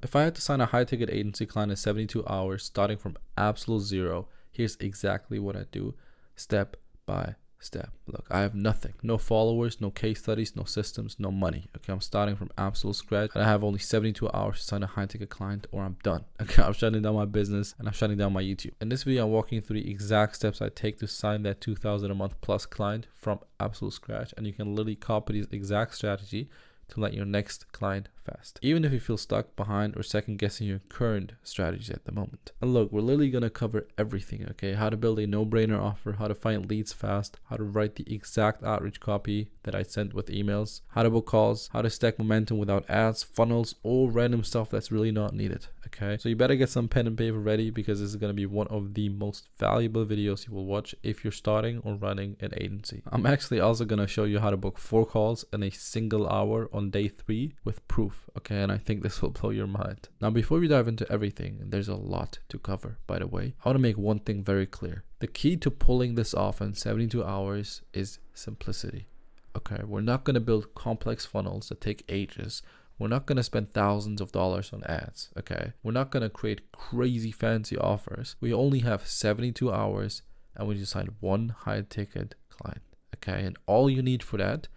if I had to sign a high ticket agency client in 72 hours, starting from absolute zero, here's exactly what I do step by step. Look, I have nothing, no followers, no case studies, no systems, no money. Okay, I'm starting from absolute scratch, and I have only 72 hours to sign a high ticket client or I'm done. Okay, I'm shutting down my business and I'm shutting down my YouTube. In this video, I'm walking through the exact steps I take to sign that 2,000 a month plus client from absolute scratch, and you can literally copy this exact strategy to let your next client fast, even if you feel stuck, behind, or second guessing your current strategies at the moment. And look, we're literally gonna cover everything, okay? How to build a no-brainer offer, how to find leads fast, how to write the exact outreach copy that I sent with emails, how to book calls, how to stack momentum without ads, funnels, or random stuff that's really not needed, okay? So you better get some pen and paper ready, because this is gonna be one of the most valuable videos you will watch if you're starting or running an agency. I'm actually also gonna show you how to book 4 calls in a single hour on day 3 with proof, okay? And I think this will blow your mind. Now, before we dive into everything, there's a lot to cover, by the way. I want to make one thing very clear. The key to pulling this off in 72 hours is simplicity, okay? We're not going to build complex funnels that take ages. We're not going to spend thousands of dollars on ads, okay? We're not going to create crazy fancy offers. We only have 72 hours and we just sign one high ticket client, okay? And all you need for that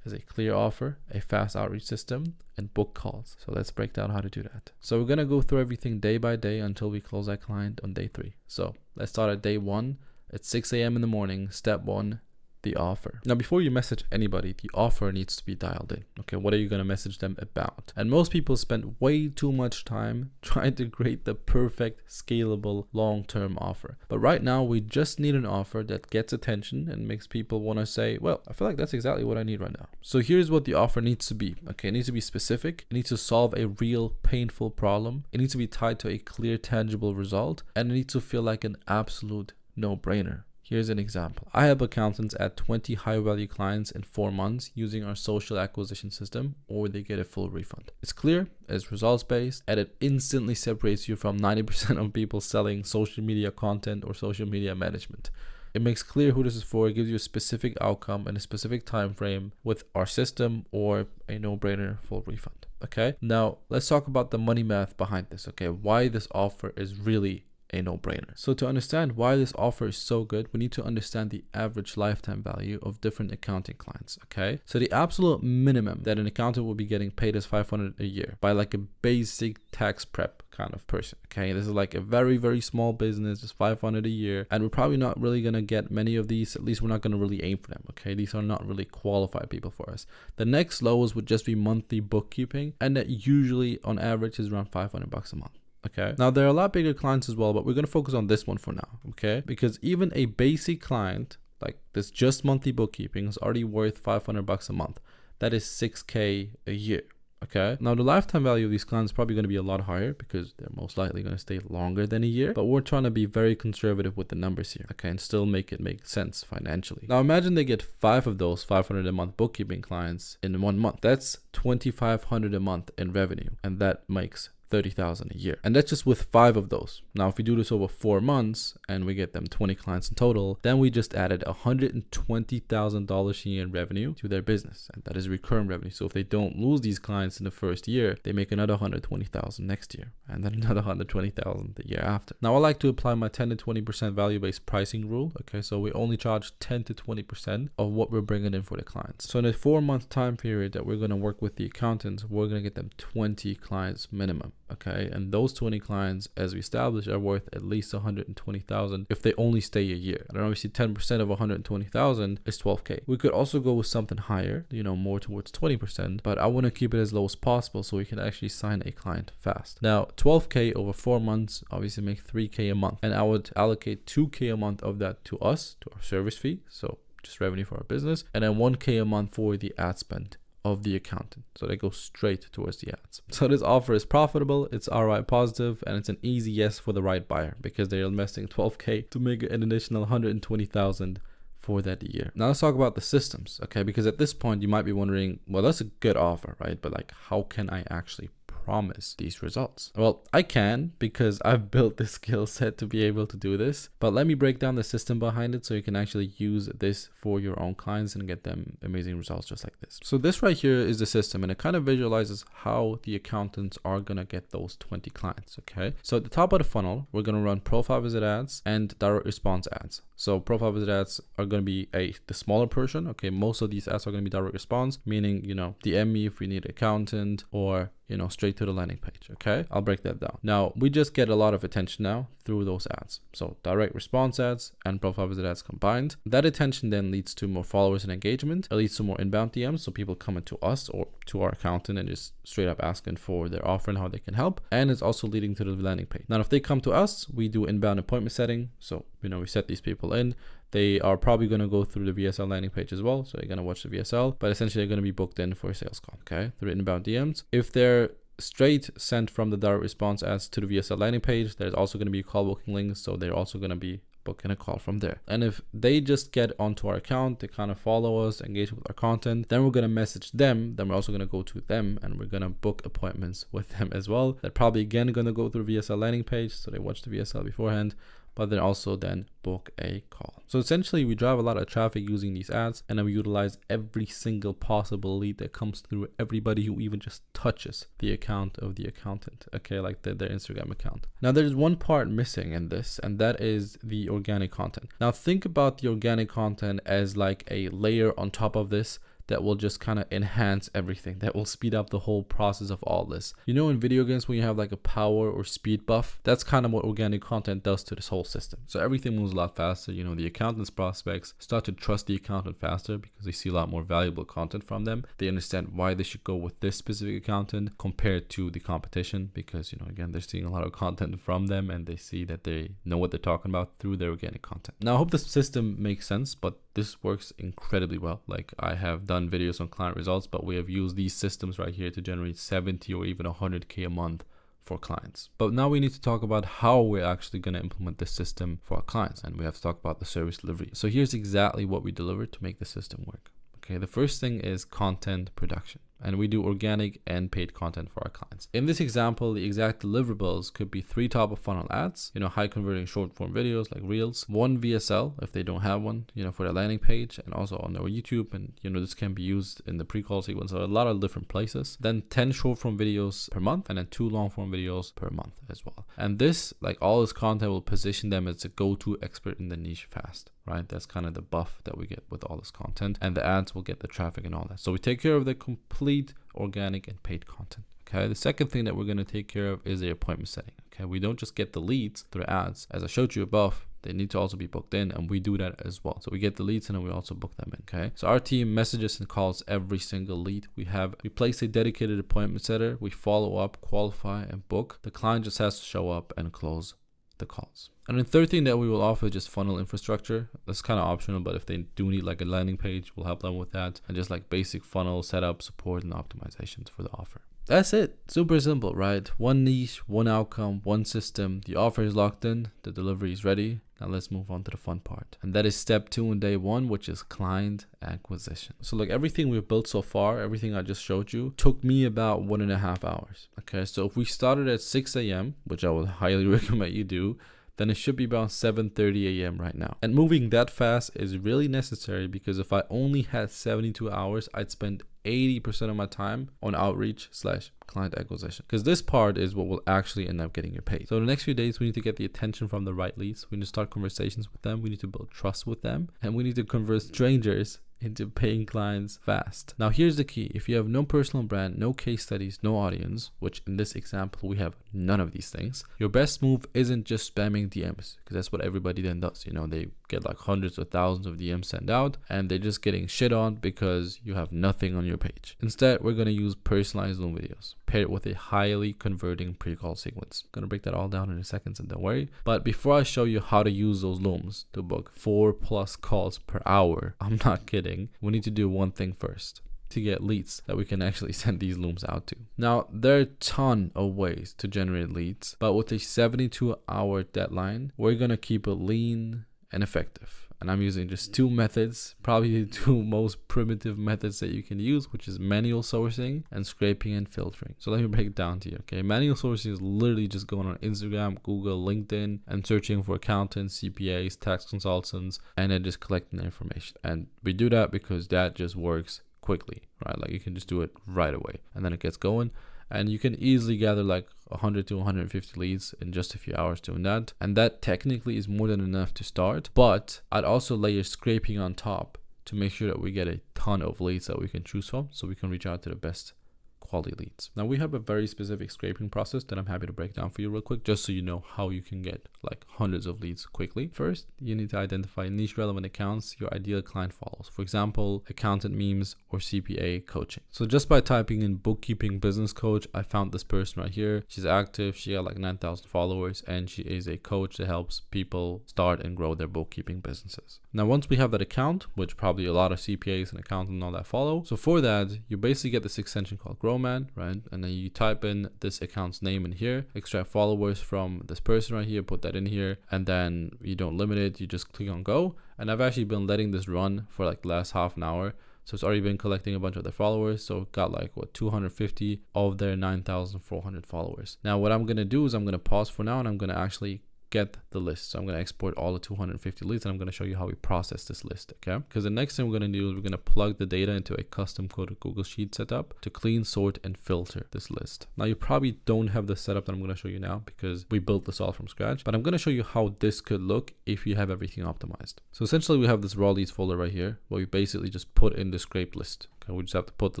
is a clear offer, a fast outreach system, and book calls. So let's break down how to do that. So we're gonna go through everything day by day until we close that client on day 3. So let's start at day 1 at 6 a.m. in the morning. Step 1, the offer. Now, before you message anybody, the offer needs to be dialed in. Okay, what are you going to message them about? And most people spend way too much time trying to create the perfect, scalable, long-term offer. But right now, we just need an offer that gets attention and makes people want to say, well, I feel like that's exactly what I need right now. So here's what the offer needs to be. Okay, it needs to be specific. It needs to solve a real, painful problem. It needs to be tied to a clear, tangible result. And it needs to feel like an absolute no-brainer. Here's an example. I help accountants add 20 high-value clients in 4 months using our social acquisition system, or they get a full refund. It's clear, it's results-based, and it instantly separates you from 90% of people selling social media content or social media management. It makes clear who this is for. It gives you a specific outcome and a specific time frame with our system, or a no-brainer full refund. Okay, now let's talk about the money math behind this. Okay, why this offer is really a no-brainer. So to understand why this offer is so good, we need to understand the average lifetime value of different accounting clients, okay? So the absolute minimum that an accountant will be getting paid is $500 a year by like a basic tax prep kind of person, okay? This is like a very, very small business, it's $500 a year, and we're probably not really gonna get many of these. At least we're not gonna really aim for them, okay? These are not really qualified people for us. The next lowest would just be monthly bookkeeping, and that usually on average is around $500 a month. Okay, now there are a lot bigger clients as well, but we're going to focus on this one for now, okay? Because even a basic client like this, just monthly bookkeeping, is already worth $500 a month. That is $6K a year, okay? Now the lifetime value of these clients is probably going to be a lot higher because they're most likely going to stay longer than a year, but we're trying to be very conservative with the numbers here, okay? And still make it make sense financially. Now imagine they get 5 of those $500 a month bookkeeping clients in 1 month. That's $2,500 a month in revenue, and that makes $30,000 a year. And that's just with 5 of those. Now, if we do this over 4 months and we get them 20 clients in total, then we just added $120,000 a year in revenue to their business. And that is recurring revenue. So if they don't lose these clients in the first year, they make another $120,000 next year, and then another $120,000 the year after. Now, I like to apply my 10 to 20% value-based pricing rule. Okay, so we only charge 10 to 20% of what we're bringing in for the clients. So in a 4-month time period that we're going to work with the accountants, we're going to get them 20 clients minimum. Okay, and those 20 clients, as we established, are worth at least $120,000 if they only stay a year. And obviously 10% of $120,000 is $12K. We could also go with something higher, you know, more towards 20%, but I want to keep it as low as possible so we can actually sign a client fast. Now, $12K over 4 months obviously make $3K a month, and I would allocate $2K a month of that to us, to our service fee, so just revenue for our business, and then $1K a month for the ad spend of the accountant. So they go straight towards the ads. So this offer is profitable, it's ROI positive, and it's an easy yes for the right buyer because they're investing $12K to make an additional $120,000 for that year. Now let's talk about the systems, okay? Because at this point you might be wondering, well, that's a good offer, right? But like, how can I actually promise these results? Well, I can, because I've built this skill set to be able to do this, but let me break down the system behind it so you can actually use this for your own clients and get them amazing results just like this. So this right here is the system, and it kind of visualizes how the accountants are gonna get those 20 clients. Okay, so at the top of the funnel, we're gonna run profile visit ads and direct response ads. So profile visit ads are going to be the smaller portion. Okay, most of these ads are going to be direct response, meaning, you know, DM me if we need an accountant, or, you know, straight to the landing page. Okay, I'll break that down. Now, we just get a lot of attention now through those ads. So direct response ads and profile visit ads combined. That attention then leads to more followers and engagement. It leads to more inbound DMs. So people coming to us or to our accountant and just straight up asking for their offer and how they can help. And it's also leading to the landing page. Now, if they come to us, we do inbound appointment setting. So, you know, we set these people in. They are probably going to go through the VSL landing page as well. So they're going to watch the VSL, but essentially they're going to be booked in for a sales call. Okay, through inbound DMs. If they're straight sent from the direct response ads to the VSL landing page, there's also going to be a call booking link. So they're also going to be booking a call from there. And if they just get onto our account, they kind of follow us, engage with our content, then we're going to message them. Then we're also going to go to them and we're going to book appointments with them as well. They're probably again going to go through the VSL landing page. So they watch the VSL beforehand, but then also then book a call. So essentially we drive a lot of traffic using these ads, and then we utilize every single possible lead that comes through, everybody who even just touches the account of the accountant. Okay, like their Instagram account. Now there's one part missing in this, and that is the organic content. Now think about the organic content as like a layer on top of this that will just kind of enhance everything, that will speed up the whole process of all this. You know, in video games, when you have like a power or speed buff, that's kind of what organic content does to this whole system. So everything moves a lot faster. You know, the accountant's prospects start to trust the accountant faster because they see a lot more valuable content from them. They understand why they should go with this specific accountant compared to the competition, because, you know, again, they're seeing a lot of content from them and they see that they know what they're talking about through their organic content. Now, I hope this system makes sense, but this works incredibly well. Like, I have done videos on client results, but we have used these systems right here to generate 70 or even 100K a month for clients. But now we need to talk about how we're actually going to implement this system for our clients, and we have to talk about the service delivery. So here's exactly what we deliver to make the system work. Okay, the first thing is content production. And we do organic and paid content for our clients. In this example, the exact deliverables could be 3 top of funnel ads, you know, high converting short form videos like Reels, 1 VSL if they don't have one, you know, for their landing page, and also on their YouTube. And, you know, this can be used in the pre-call sequence or a lot of different places. Then 10 short form videos per month, and then 2 long form videos per month as well. And this, like all this content, will position them as a go-to expert in the niche fast, right? That's kind of the buff that we get with all this content, and the ads will get the traffic and all that. So we take care of the complete organic and paid content. Okay, the second thing that we're going to take care of is the appointment setting. Okay, we don't just get the leads through ads. As I showed you above, they need to also be booked in, and we do that as well. So we get the leads and then we also book them in. Okay, so our team messages and calls every single lead we have. We place a dedicated appointment setter, we follow up, qualify, and book. The client just has to show up and close the calls. And the third thing that we will offer is just funnel infrastructure. That's kind of optional, but if they do need like a landing page, we'll help them with that, and just like basic funnel setup, support, and optimizations for the offer. That's it. Super simple, right? One niche, one outcome, one system. The offer is locked in, the delivery is ready. Now let's move on to the fun part. And that is step 2 in day 1, which is client acquisition. So like everything we've built so far, everything I just showed you, took me about 1.5 hours. Okay, so if we started at 6 a.m., which I would highly recommend you do, then it should be about 7:30 a.m. right now. And moving that fast is really necessary, because if I only had 72 hours, I'd spend 80% of my time on outreach / client acquisition, because this part is what will actually end up getting you paid. So the next few days, we need to get the attention from the right leads. We need to start conversations with them. We need to build trust with them, and we need to convert strangers into paying clients fast. Now here's the key. If you have no personal brand, no case studies, no audience, which in this example we have none of these things, your best move isn't just spamming DMs, because that's what everybody then does. You know, they get like hundreds or thousands of DMs sent out, and they're just getting shit on because you have nothing on your page. Instead, we're going to use personalized Loom videos paired with a highly converting pre-call sequence. I'm going to break that all down in a second, so don't worry. But before I show you how to use those Looms to book 4+ calls per hour, I'm not kidding, we need to do one thing first to get leads that we can actually send these Looms out to. Now, there are a ton of ways to generate leads, but with a 72-hour deadline, we're going to keep it lean and effective. And I'm using just two methods, probably the two most primitive methods that you can use, which is manual sourcing and scraping and filtering. So let me break it down to you. Okay, manual sourcing is literally just going on Instagram, Google, LinkedIn, and searching for accountants, CPAs, tax consultants, and then just collecting the information. And we do that because that just works quickly, right? Like you can just do it right away, and then it gets going. And you can easily gather like 100 to 150 leads in just a few hours doing that. And that technically is more than enough to start. But I'd also layer scraping on top to make sure that we get a ton of leads that we can choose from, so we can reach out to the best quality leads. Now we have a very specific scraping process that I'm happy to break down for you real quick, just so you know how you can get like hundreds of leads quickly. First, you need to identify niche relevant accounts your ideal client follows. For example, accountant memes or CPA coaching. So just by typing in bookkeeping business coach, I found this person right here. She's active. She got like 9,000 followers, and she is a coach that helps people start and grow their bookkeeping businesses. Now, once we have that account, which probably a lot of CPAs and accountants and all that follow. So for that, you basically get this extension called Growman, right? And then you type in this account's name in here, extract followers from this person right here, put that in here, and then you don't limit it. You just click on go. And I've actually been letting this run for like the last half an hour. So it's already been collecting a bunch of their followers. So got like 250 of their 9,400 followers. Now what I'm going to do is I'm going to pause for now, and I'm going to actually get the list. So I'm going to export all the 250 leads, and I'm going to show you how we process this list. Okay, because the next thing we're going to do is we're going to plug the data into a custom coded Google Sheet setup to clean, sort, and filter this list. Now you probably don't have the setup that I'm going to show you now because we built this all from scratch, but I'm going to show you how this could look if you have everything optimized. So essentially we have this raw leads folder right here where we basically just put in the scraped list. Okay, we just have to put the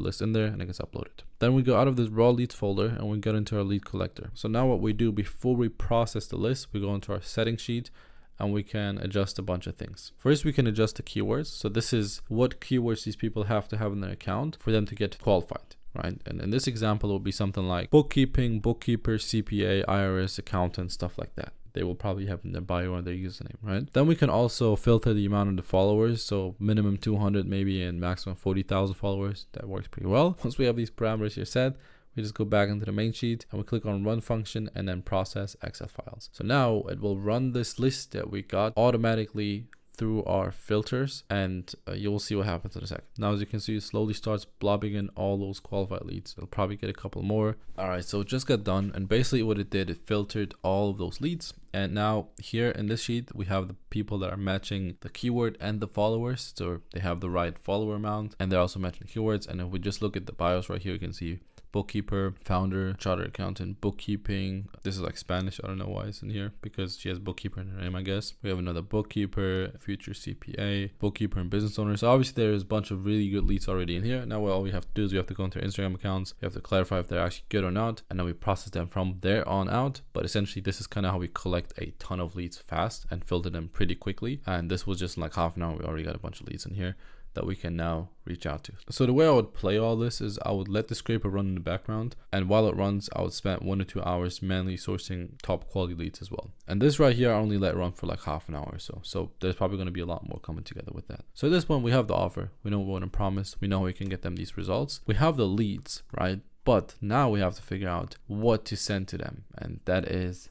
list in there and it gets uploaded. Then we go out of this raw leads folder and we get into our lead collector. So now what we do before we process the list, we go into our settings sheet and we can adjust a bunch of things. First, we can adjust the keywords. So this is what keywords these people have to have in their account for them to get qualified, right? And in this example, it will be something like bookkeeping, bookkeeper, CPA, IRS, accountant, stuff like that. They will probably have in their bio or their username, right? Then we can also filter the amount of the followers. So minimum 200 maybe and maximum 40,000 followers. That works pretty well. Once we have these parameters here set, we just go back into the main sheet and we click on run function and then process Excel files. So now it will run this list that we got automatically through our filters, and you'll see what happens in a second. Now, as you can see, it slowly starts blobbing in all those qualified leads. It'll probably get a couple more. All right, so it just got done, and basically what it did, it filtered all of those leads. And now here in this sheet, we have the people that are matching the keyword and the followers. So they have the right follower amount, and they're also matching the keywords. And if we just look at the bios right here, you can see bookkeeper, founder, chartered accountant, bookkeeping. This is like Spanish. I don't know why it's in here because she has bookkeeper in her name, I guess. We have another bookkeeper, future CPA, bookkeeper, and business owner. So obviously there's a bunch of really good leads already in here. Now all we have to do is we have to go into our Instagram accounts. We have to clarify if they're actually good or not, and then we process them from there on out. But essentially this is kind of how we collect a ton of leads fast and filter them pretty quickly. And this was just like half an hour. We already got a bunch of leads in here that we can now reach out to. So the way I would play all this is I would let the scraper run in the background, and while it runs, I would spend 1 to 2 hours manually sourcing top quality leads as well. And this right here, I only let run for like half an hour or so. So there's probably going to be a lot more coming together with that. So at this point, we have the offer. We know what we want to promise. We know how we can get them these results. We have the leads, right? But now we have to figure out what to send to them. And that is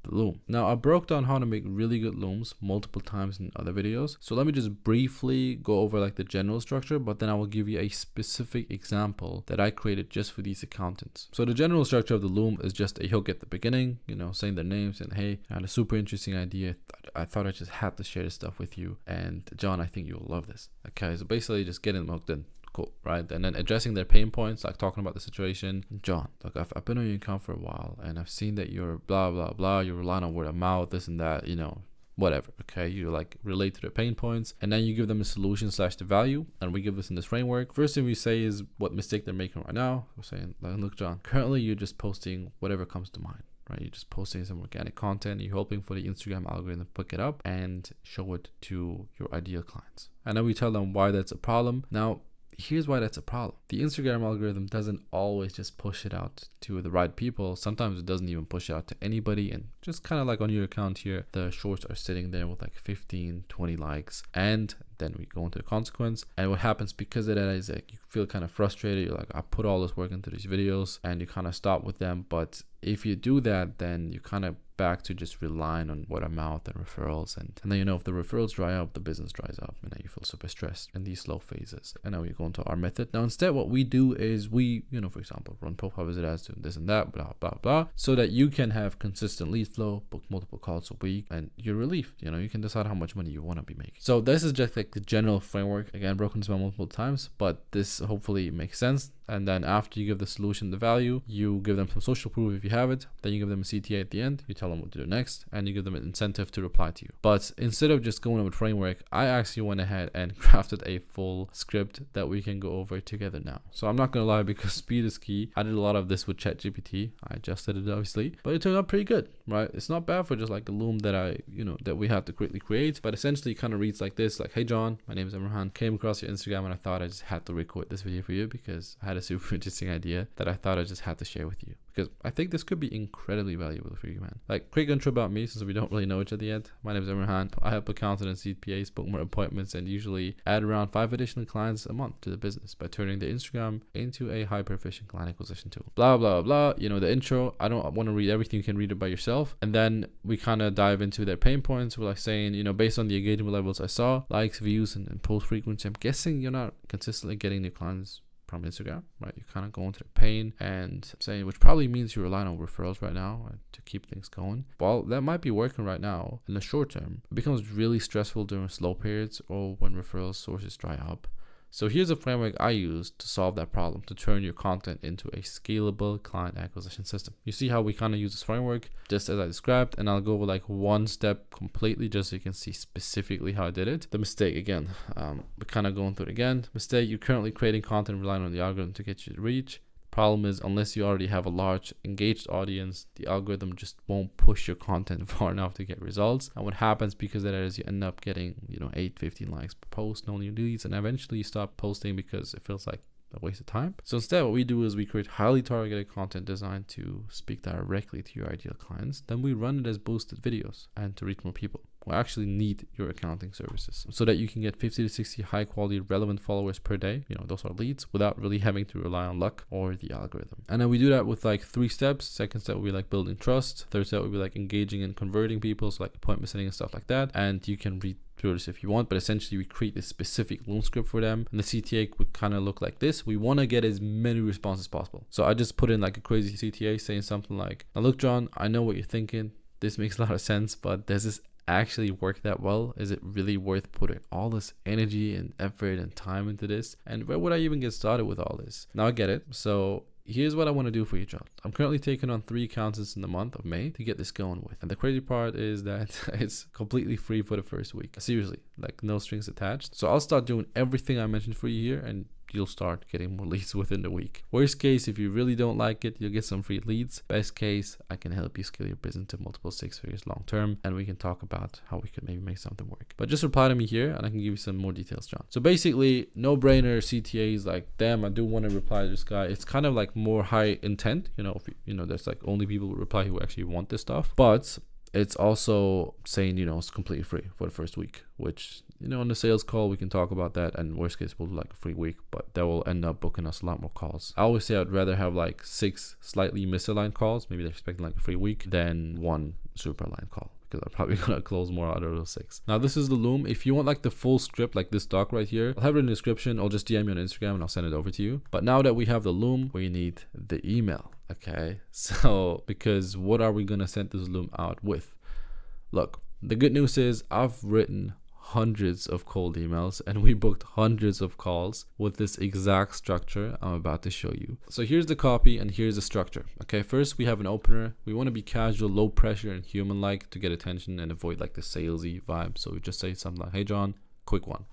loom. Now I broke down how to make really good looms multiple times in other videos, so let me just briefly go over like the general structure, but then I will give you a specific example that I created just for these accountants. So the general structure of the loom is just a hook at the beginning, you know, saying their names and hey, I had a super interesting idea. I thought I just had to share this stuff with you, and John, I think you'll love this. Okay, so basically just getting them hooked in. Cool, right? And then addressing their pain points, like talking about the situation. John, look, I've been on your account for a while, and I've seen that you're blah blah blah, you're relying on word of mouth, this and that, you know, whatever. Okay, you like relate to their pain points, and then you give them a solution / the value, and we give this in this framework. First thing we say is what mistake they're making right now. We're saying, look, John, currently you're just posting whatever comes to mind, right? You're just posting some organic content. You're hoping for the Instagram algorithm to pick it up and show it to your ideal clients. And then we tell them why that's a problem. Now, here's why that's a problem. The Instagram algorithm doesn't always just push it out to the right people. Sometimes it doesn't even push it out to anybody, and just kind of like on your account here, the shorts are sitting there with like 15, 20 likes, and then we go into the consequence. And what happens because of that is like you feel kind of frustrated. You're like, I put all this work into these videos, and you kind of stop with them, but if you do that, then you kind of back to just relying on word of mouth and referrals, and then, you know, if the referrals dry up, the business dries up, and then you feel super stressed in these slow phases. And now we go into our method. Now instead, what we do is we, you know, for example, run profile visit ads, to this and that, blah blah blah, so that you can have consistent lead flow, book multiple calls a week, and you're relieved. You know, you can decide how much money you want to be making. So this is just like the general framework, again broken down multiple times, but this hopefully makes sense. And then after you give the solution the value, you give them some social proof if you have it, then you give them a CTA at the end, you tell them what to do next, and you give them an incentive to reply to you. But instead of just going with framework, I actually went ahead and crafted a full script that we can go over together now. So I'm not gonna lie, because speed is key, I did a lot of this with ChatGPT. I adjusted it obviously, but it turned out pretty good, right? It's not bad for just like a loom that that we had to quickly create, but essentially it kind of reads like this, like, hey John, my name is Imran, came across your Instagram and I thought I just had to record this video for you because I had a super interesting idea that I thought I just had to share with you, because I think this could be incredibly valuable for you, man. Like, quick intro about me, since we don't really know each other yet. My name is Imran. I help accountants and CPAs book more appointments and usually add around 5 additional clients a month to the business by turning their Instagram into a hyper efficient client acquisition tool. Blah blah blah. You know, the intro, I don't want to read everything, you can read it by yourself. And then we kind of dive into their pain points. We're like saying, you know, based on the engagement levels I saw, likes, views, and post frequency, I'm guessing you're not consistently getting new clients from Instagram, right? You kind of go into the pain and saying, which probably means you're relying on referrals right now to keep things going. Well, that might be working right now. In the short term, it becomes really stressful during slow periods or when referral sources dry up. So here's a framework I use to solve that problem, to turn your content into a scalable client acquisition system. You see how we kind of use this framework just as I described, and I'll go over like one step completely just so you can see specifically how I did it. The mistake again, we're kind of going through it again. Mistake, you're currently creating content relying on the algorithm to get you to reach. Problem is, unless you already have a large engaged audience, the algorithm just won't push your content far enough to get results. And what happens because of that is you end up getting, 8, 15 likes per post, no new leads, and eventually you stop posting because it feels like a waste of time. So instead, what we do is we create highly targeted content designed to speak directly to your ideal clients. Then we run it as boosted videos and to reach more people who actually need your accounting services, so that you can get 50 to 60 high quality relevant followers per day. Those are leads, without really having to rely on luck or the algorithm. And then we do that with like 3 steps. Second step will be like building trust. Third step will be like engaging and converting people, so like appointment setting and stuff like that. And you can read through this if you want, but essentially we create a specific loom script for them, and the CTA would kind of look like this. We want to get as many responses as possible, so I just put in like a crazy CTA saying something like, now look John, I know what you're thinking, this makes a lot of sense, but does this actually work that well? Is it really worth putting all this energy and effort and time into this? And where would I even get started with all this? Now I get it. So here's what I want to do for you, John. I'm currently taking on 3 accountants in the month of May to get this going with. And the crazy part is that it's completely free for the first week. Seriously, like no strings attached. So I'll start doing everything I mentioned for you here, and you'll start getting more leads within the week. Worst case, if you really don't like it, you'll get some free leads. Best case, I can help you scale your business to multiple 6 figures long term, and we can talk about how we could maybe make something work. But just reply to me here and I can give you some more details, John. So basically, no brainer CTAs like, damn, I do want to reply to this guy. It's kind of like more high intent, if there's like only people who reply who actually want this stuff. But it's also saying, it's completely free for the first week, which, on the sales call, we can talk about that. And worst case, we'll do like a free week, but that will end up booking us a lot more calls. I always say I'd rather have like 6 slightly misaligned calls, maybe they're expecting like a free week, than 1 super aligned call, because I'm probably gonna close more out of those 6. Now this is the loom. If you want like the full script, like this doc right here, I'll have it in the description. I'll just DM me on Instagram and I'll send it over to you. But now that we have the loom, we need the email. Okay, so because what are we gonna send this loom out with? Look, the good news is I've written hundreds of cold emails and we booked hundreds of calls with this exact structure I'm about to show you. So here's the copy and here's the structure. Okay, first we have an opener. We want to be casual, low pressure, and human-like to get attention and avoid like the salesy vibe. So we just say something like, hey John, quick one.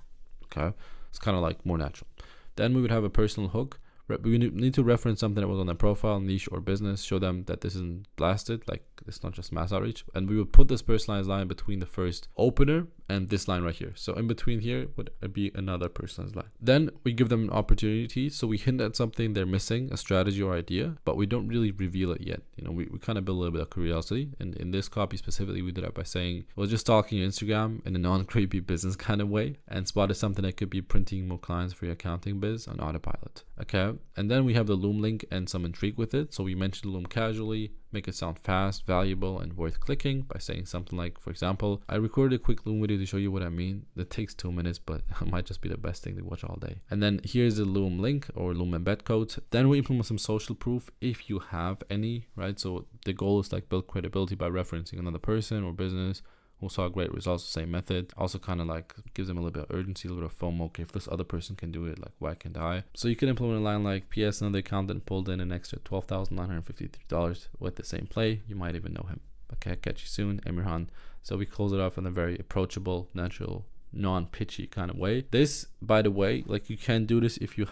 Okay, it's kind of like more natural. Then we would have a personal hook. We need to reference something that was on their profile, niche, or business, show them that this isn't blasted, like it's not just mass outreach. And we would put this personalized line between the first opener and this line right here. So in between here would be another personalized line. Then we give them an opportunity. So we hint at something they're missing, a strategy or idea, but we don't really reveal it yet. We kind of build a little bit of curiosity. And in this copy specifically, we did that by saying, we're just stalking your Instagram in a non-creepy business kind of way, and spotted something that could be printing more clients for your accounting biz on autopilot. Okay. And then we have the loom link and some intrigue with it. So we mentioned loom casually, make it sound fast, valuable, and worth clicking by saying something like, for example, I recorded a quick Loom video to show you what I mean. That takes 2 minutes, but it might just be the best thing to watch all day. And then here's the Loom link or Loom embed code. Then we implement some social proof if you have any, right? So the goal is like build credibility by referencing another person or business who saw great results, the same method. Also kind of like gives them a little bit of urgency, a little bit of FOMO. Okay, if this other person can do it, like why can't I? So you can implement a line like, PS, another accountant pulled in an extra $12,953 with the same play. You might even know him. Okay, catch you soon, Emirhan. So we close it off in a very approachable, natural, non-pitchy kind of way. This, by the way, like you can do this if you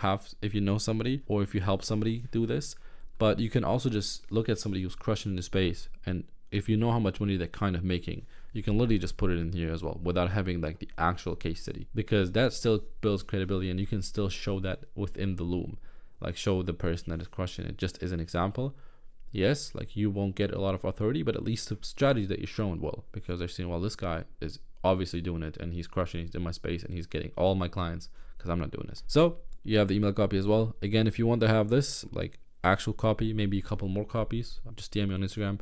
know somebody or if you help somebody do this, but you can also just look at somebody who's crushing in the space, and if you know how much money they're kind of making, you can literally just put it in here as well without having like the actual case study, because that still builds credibility and you can still show that within the Loom, like show the person that is crushing it just as an example. Yes, like you won't get a lot of authority, but at least the strategy that you're showing will, because they're saying, well, this guy is obviously doing it and he's crushing, he's in my space and he's getting all my clients because I'm not doing this. So you have the email copy as well. Again, if you want to have this like actual copy, maybe a couple more copies, just DM me on Instagram.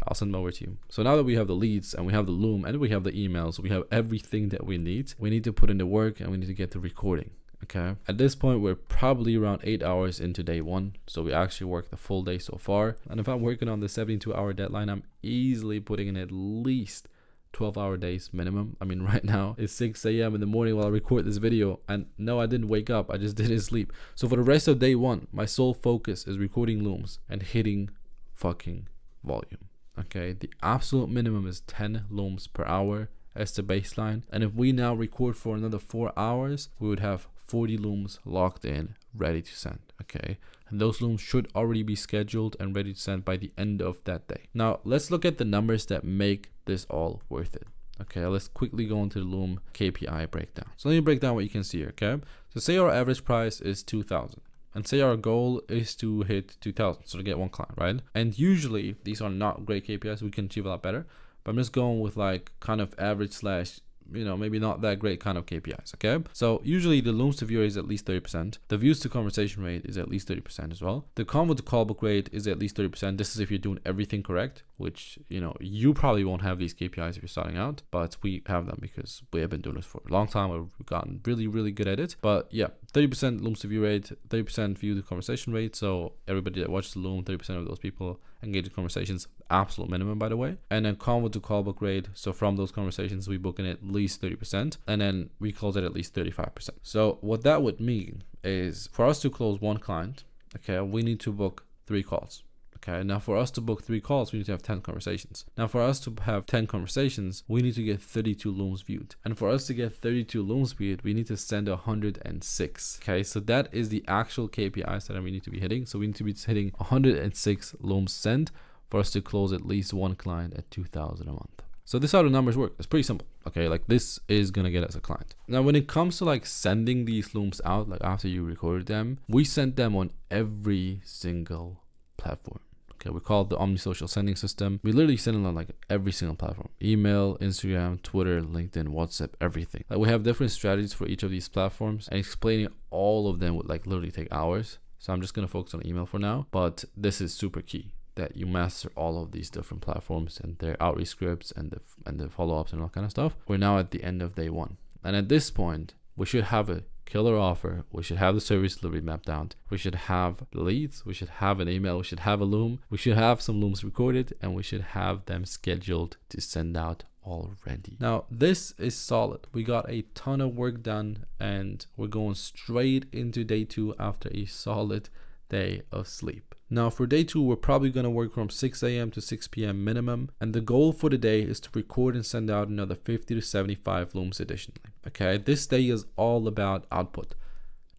I'll send them over to you. So now that we have the leads and we have the Loom and we have the emails, we have everything that we need to put in the work and we need to get to recording. Okay. At this point, we're probably around 8 hours into day 1. So we actually worked the full day so far. And if I'm working on the 72-hour deadline, I'm easily putting in at least 12-hour days minimum. I mean, right now it's 6 a.m. in the morning while I record this video. And no, I didn't wake up. I just didn't sleep. So for the rest of day 1, my sole focus is recording looms and hitting fucking volume. Okay, the absolute minimum is 10 looms per hour as the baseline. And if we now record for another 4 hours, we would have 40 looms locked in, ready to send. Okay, and those looms should already be scheduled and ready to send by the end of that day. Now, let's look at the numbers that make this all worth it. Okay, let's quickly go into the Loom KPI breakdown. So let me break down what you can see here. Okay, so say our average price is 2,000. And say our goal is to hit 2,000, so to get 1 client, right? And usually these are not great KPIs. We can achieve a lot better, but I'm just going with like kind of average slash, maybe not that great kind of KPIs. Okay, so usually the looms to view rate is at least 30%. The views to conversation rate is at least 30% as well. The convo to callbook rate is at least 30%. This is if you're doing everything correct, which you probably won't have these KPIs if you're starting out, but we have them because we have been doing this for a long time. We've gotten really, really good at it. But yeah, 30% looms to view rate, 30% view to conversation rate. So everybody that watches the Loom, 30% of those people engage in conversations, absolute minimum, by the way. And then convo to callbook rate. So from those conversations, we book in at least 30%, and then we close it at least 35%. So what that would mean is for us to close 1 client, okay, we need to book 3 calls. Okay, now for us to book 3 calls, we need to have 10 conversations. Now for us to have 10 conversations, we need to get 32 looms viewed. And for us to get 32 looms viewed, we need to send 106. Okay, so that is the actual KPIs that we need to be hitting. So we need to be hitting 106 looms sent for us to close at least 1 client at 2,000 a month. So this is how the numbers work. It's pretty simple. Okay, like this is gonna get us a client. Now when it comes to like sending these looms out, like after you recorded them, we sent them on every single platform. Okay, we call it the omni-social sending system. We literally send it on like every single platform: email, Instagram, Twitter, LinkedIn, WhatsApp, everything. Like we have different strategies for each of these platforms, and explaining all of them would like literally take hours. So I'm just gonna focus on email for now, but this is super key that you master all of these different platforms and their outreach scripts and the follow-ups and all kind of stuff. We're now at the end of day 1, and at this point we should have a killer offer. We should have the service delivery mapped out. We should have leads. We should have an email. We should have a Loom. We should have some looms recorded, and we should have them scheduled to send out already. Now this is solid. We got a ton of work done, and we're going straight into day 2 after a solid day of sleep. Now for day 2, we're probably going to work from 6 a.m. to 6 p.m. minimum. And the goal for the day is to record and send out another 50 to 75 looms additionally. Okay, this day is all about output,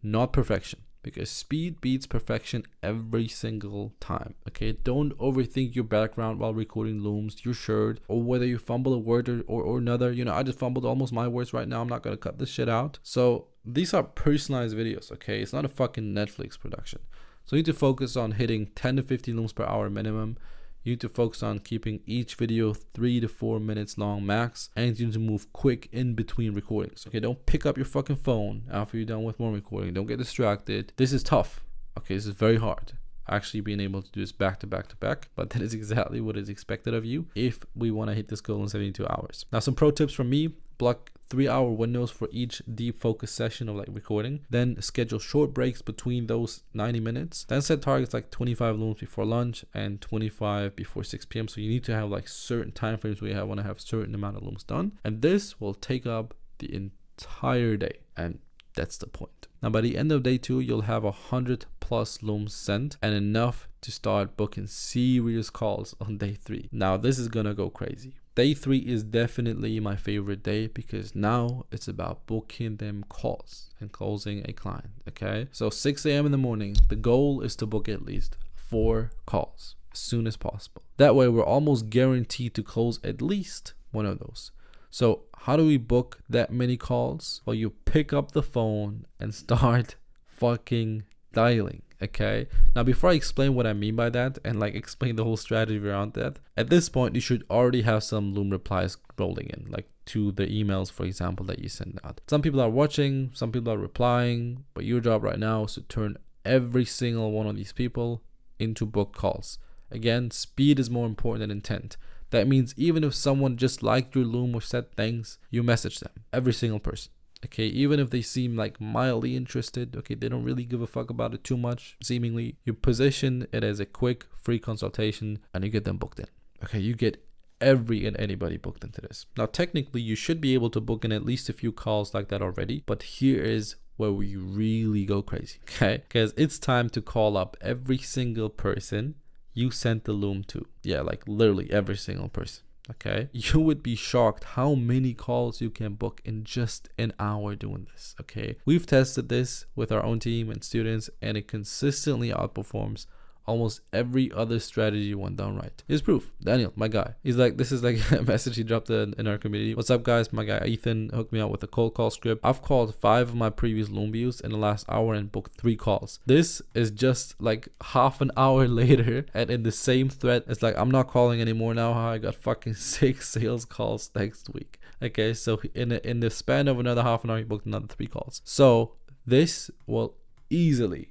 not perfection, because speed beats perfection every single time. Okay, don't overthink your background while recording looms, your shirt, or whether you fumble a word or another. I just fumbled almost my words right now. I'm not going to cut this shit out. So these are personalized videos. Okay, it's not a fucking Netflix production. So you need to focus on hitting 10 to 15 looms per hour minimum. You need to focus on keeping each video 3 to 4 minutes long max, and you need to move quick in between recordings. Okay, don't pick up your fucking phone after you're done with one recording. Don't get distracted. This is tough. Okay, this is very hard. actually being able to do this back to back to back, but that is exactly what is expected of you if we want to hit this goal in 72 hours. Now, some pro tips from me: block 3-hour windows for each deep focus session of like recording, then schedule short breaks between those 90 minutes, then set targets like 25 looms before lunch and 25 before 6 p.m. So you need to have like certain time frames where you want to have certain amount of looms done, and this will take up the entire day, and that's the point. Now, by the end of day 2, you'll have 100+ looms sent and enough to start booking serious calls on day 3. Now, this is gonna go crazy. Day 3 is definitely my favorite day because now it's about booking them calls and closing a client. Okay, so 6 a.m. in the morning, the goal is to book at least 4 calls as soon as possible. That way, we're almost guaranteed to close at least one of those. So how do we book that many calls? Well, you pick up the phone and start fucking dialing. Okay, now before I explain what I mean by that and like explain the whole strategy around that, at this point you should already have some loom replies rolling in, like to the emails, for example, that you send out. Some people are watching, some people are replying, but your job right now is to turn every single one of these people into booked calls. Again, speed is more important than intent. That means even if someone just liked your loom or said thanks, you message them, every single person. Okay, even if they seem like mildly interested, okay, they don't really give a fuck about it too much, seemingly, you position it as a quick free consultation and you get them booked in. Okay, you get every and anybody booked into this. Now, technically, you should be able to book in at least a few calls like that already, but here is where we really go crazy, okay? Because it's time to call up every single person you sent the loom to. Yeah, like literally every single person. Okay, you would be shocked how many calls you can book in just an hour doing this. Okay, we've tested this with our own team and students, and it consistently outperforms almost every other strategy when done right. Here's proof. Daniel, my guy, he's like, this is like a message he dropped in our community. What's up, guys? My guy Ethan hooked me out with a cold call script. I've called 5 of my previous loom views in the last hour and booked 3 calls. This is just like half an hour later, and in the same thread, it's like, I'm not calling anymore now. I got fucking 6 sales calls next week. Okay, so in the span of another half an hour, he booked another 3 calls. So this will easily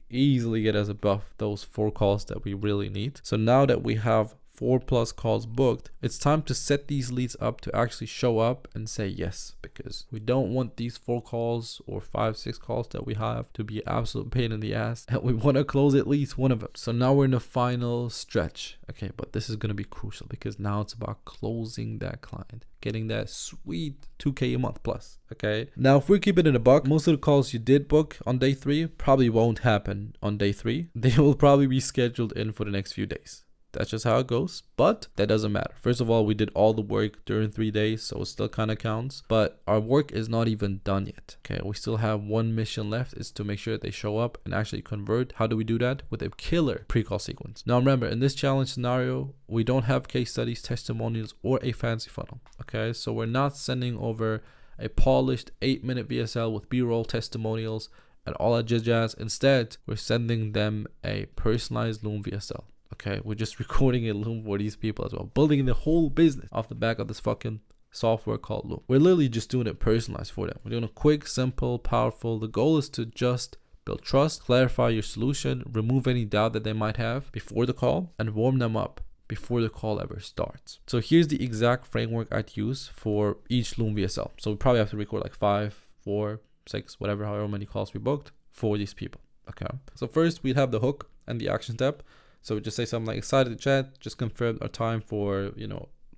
get us above those 4 calls that we really need. So now that we have 4+ calls booked, it's time to set these leads up to actually show up and say yes, because we don't want these 4 calls or 5-6 calls that we have to be an absolute pain in the ass, and we want to close at least one of them. So now we're in the final stretch. Okay, but this is going to be crucial because now it's about closing that client, getting that sweet 2K a month plus. Okay, now if we're keeping it a buck, most of the calls you did book on day 3 probably won't happen on day 3. They will probably be scheduled in for the next few days. That's just how it goes, but that doesn't matter. First of all, we did all the work during 3 days, so it still kind of counts, but our work is not even done yet. Okay, we still have one mission left, is to make sure that they show up and actually convert. How do we do that? With a killer pre-call sequence. Now remember, in this challenge scenario, we don't have case studies, testimonials, or a fancy funnel. Okay, so we're not sending over a polished 8-minute VSL with B-roll, testimonials, and all that jazz. Instead, we're sending them a personalized loom VSL. Okay, we're just recording a loom for these people as well, building the whole business off the back of this fucking software called Loom. We're literally just doing it personalized for them. We're doing it quick, simple, powerful. The goal is to just build trust, clarify your solution, remove any doubt that they might have before the call, and warm them up before the call ever starts. So here's the exact framework I'd use for each Loom VSL. So we probably have to record like 5, 4, 6, whatever, however many calls we booked for these people. Okay, so first we'd have the hook and the action step. So just say something like, excited to chat, just confirmed our time for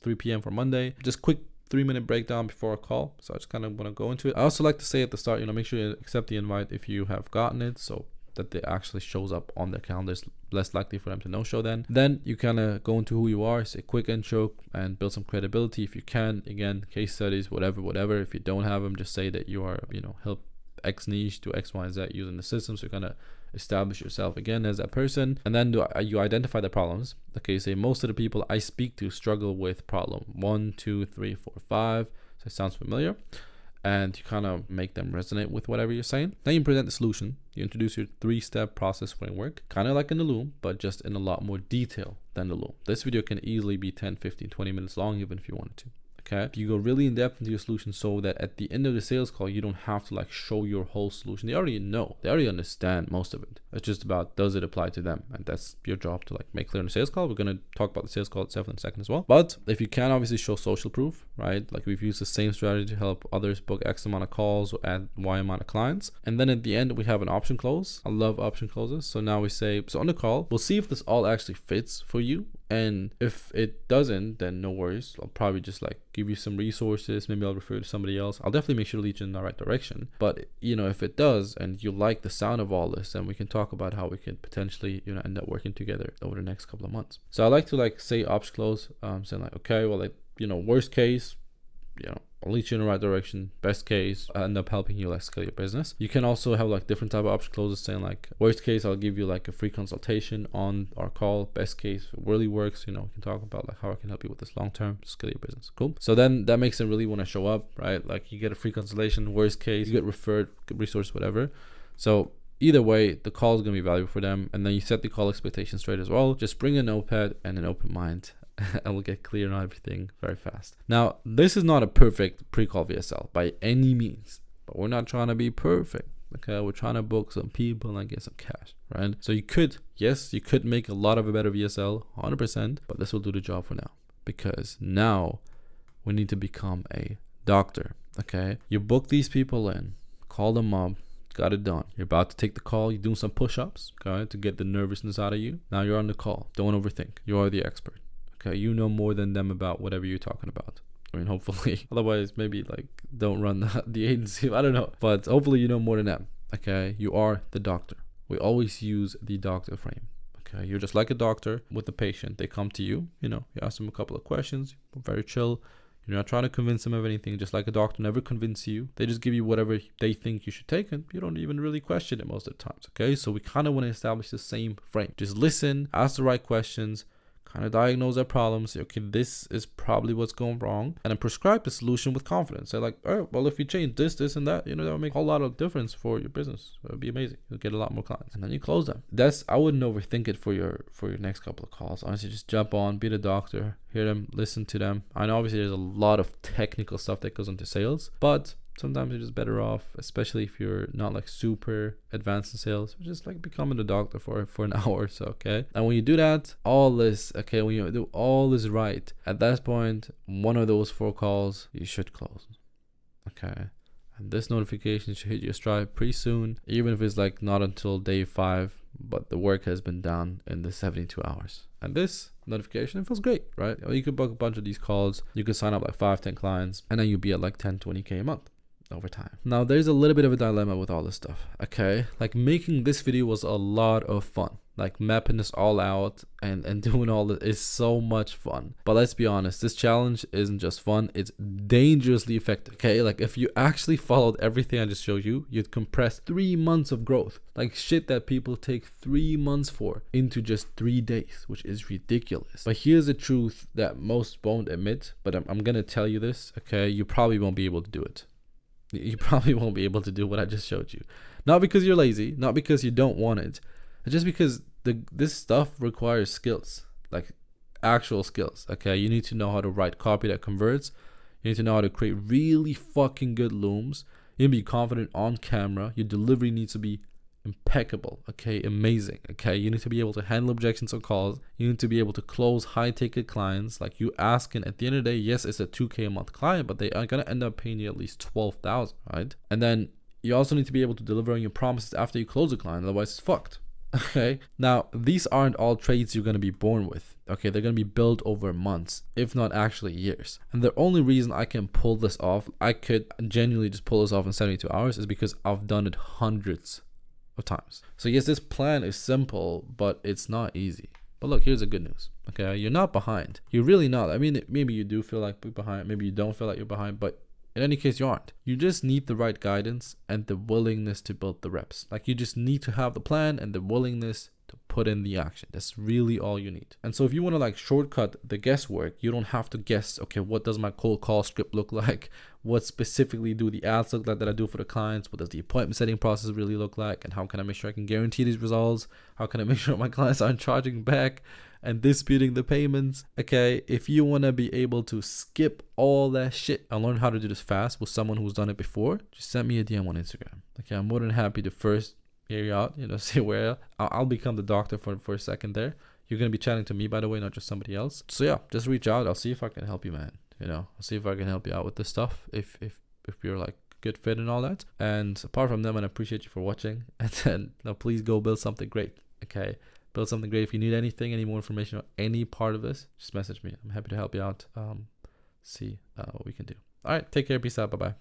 3 p.m. for Monday. Just quick 3-minute breakdown before a call. So I just kind of want to go into it. I also like to say at the start, make sure you accept the invite if you have gotten it, so that it actually shows up on their calendar. It's less likely for them to no-show then. Then you kind of go into who you are, say a quick intro and build some credibility if you can. Again, case studies, whatever. If you don't have them, just say that you are, help X niche to X, Y, and Z using the system. So you're going to establish yourself again as that person, and then you identify the problems. Okay, say most of the people I speak to struggle with problem 1, 2, 3, 4, 5. So it sounds familiar, and you kind of make them resonate with whatever you're saying. Then you present the solution. You introduce your 3-step process framework, kind of like in the Loom, but just in a lot more detail than the Loom. This video can easily be 10, 15, 20 minutes long, even if you wanted to. Okay, you go really in depth into your solution so that at the end of the sales call, you don't have to like show your whole solution. They already know, they already understand most of it. It's just about, does it apply to them? And that's your job to like make clear in the sales call. We're going to talk about the sales call itself in a second as well. But if you can obviously show social proof, right? Like we've used the same strategy to help others book X amount of calls or add Y amount of clients. And then at the end, we have an option close. I love option closes. So now we say, so on the call, we'll see if this all actually fits for you. And if it doesn't, then no worries. I'll probably just like give you some resources. Maybe I'll refer you to somebody else. I'll definitely make sure to lead you in the right direction. But, you know, if it does and you like the sound of all this, then we can talk about how we can potentially, you know, end up working together over the next couple of months. So I like to like say option close, saying like, okay, well, like, you know, worst case, you know, I'll lead you in the right direction. Best case, I end up helping you like scale your business. You can also have like different type of option closes, saying like, worst case, I'll give you like a free consultation on our call. Best case, if it really works, you know, we can talk about like how I can help you with this long term to scale your business. Cool. So then that makes them really want to show up, right? Like you get a free consultation. Worst case, you get referred, get resource, whatever. So either way, the call is going to be valuable for them. And then you set the call expectations straight as well. Just bring a notepad and an open mind. And we'll get clear on everything very fast. Now, this is not a perfect pre-call VSL by any means, but we're not trying to be perfect. Okay, we're trying to book some people and get some cash, right? So you could, yes, you could make a lot of a better VSL, 100%, but this will do the job for now, because now we need to become a doctor. Okay, you book these people in, call them up, got it done. You're about to take the call. You're doing some push-ups, okay, to get the nervousness out of you. Now you're on the call. Don't overthink. You are the expert. Okay, you know more than them about whatever you're talking about. I mean, hopefully. Otherwise, maybe like don't run the agency. I don't know. But hopefully you know more than them. Okay, you are the doctor. We always use the doctor frame. Okay, you're just like a doctor with a patient. They come to you, you know, you ask them a couple of questions. Very chill. You're not trying to convince them of anything. Just like a doctor never convince you. They just give you whatever they think you should take, and you don't even really question it most of the times. Okay, so we kind of want to establish the same frame. Just listen, ask the right questions, kind of diagnose their problems, say, okay, this is probably what's going wrong, and then prescribe the solution with confidence. Say like, oh, well, if you change this and that, you know, that will make a whole lot of difference for your business. It would be amazing. You'll get a lot more clients, and then you close them. I wouldn't overthink it for your next couple of calls. Honestly, just jump on, be the doctor, hear them, listen to them. I know obviously there's a lot of technical stuff that goes into sales, but sometimes you're just better off, especially if you're not like super advanced in sales, just like becoming a doctor for an hour or so. Okay, and when you do that, all this, okay, when you do all this right, at that point, one of those 4 calls you should close. Okay, and this notification should hit your stride pretty soon, even if it's like not until day 5, but the work has been done in the 72 hours. And this notification, it feels great, right? You could book a bunch of these calls, you could sign up like 5-10 clients, and then you'll be at like 10-20k a month over time. Now there's a little bit of a dilemma with all this stuff. Okay, like making this video was a lot of fun. Like mapping this all out and doing all this is so much fun. But let's be honest, this challenge isn't just fun, it's dangerously effective. Okay, like if you actually followed everything I just showed you, you'd compress 3 months of growth, like shit that people take 3 months for, into just 3 days, which is ridiculous. But here's the truth that most won't admit, but I'm gonna tell you this. Okay, you probably won't be able to do it. You probably won't be able to do what I just showed you. Not because you're lazy, not because you don't want it, just because this stuff requires skills, like actual skills. Okay, you need to know how to write copy that converts. You need to know how to create really fucking good looms. You need to be confident on camera. Your delivery needs to be impeccable. Okay, amazing. Okay, you need to be able to handle objections on calls. You need to be able to close high ticket clients. Like you asking, at the end of the day, yes, it's a 2k a month client, but they are gonna end up paying you at least 12,000, right? And then you also need to be able to deliver on your promises after you close a client, otherwise it's fucked. Okay, now these aren't all traits you're going to be born with. Okay, they're going to be built over months, if not actually years. And the only reason I can pull this off, I could genuinely just pull this off in 72 hours, is because I've done it hundreds of times. So yes, this plan is simple, but it's not easy. But look, here's the good news. Okay, you're not behind. You're really not. I mean, maybe you do feel like you're behind, maybe you don't feel like you're behind, but in any case, you aren't. You just need the right guidance and the willingness to build the reps. Like you just need to have the plan and the willingness to put in the action. That's really all you need. And so if you want to like shortcut the guesswork, you don't have to guess, okay, what does my cold call script look like? What specifically do the ads look like that I do for the clients? What does the appointment setting process really look like? And how can I make sure I can guarantee these results? How can I make sure my clients aren't charging back? and disputing the payments. Okay, if you want to be able to skip all that shit and learn how to do this fast with someone who's done it before, just send me a DM on Instagram. Okay, I'm more than happy to first hear you out, see where I'll become the doctor for a second there. You're going to be chatting to me, by the way, not just somebody else. So yeah, just reach out. I'll see if I can help you, man. I'll see if I can help you out with this stuff if you're like good fit and all that. And apart from them, I appreciate you for watching. And then please go build something great. Okay, build something great. If you need anything, any more information on any part of this, just message me. I'm happy to help you out. See what we can do. All right, take care. Peace out. Bye bye.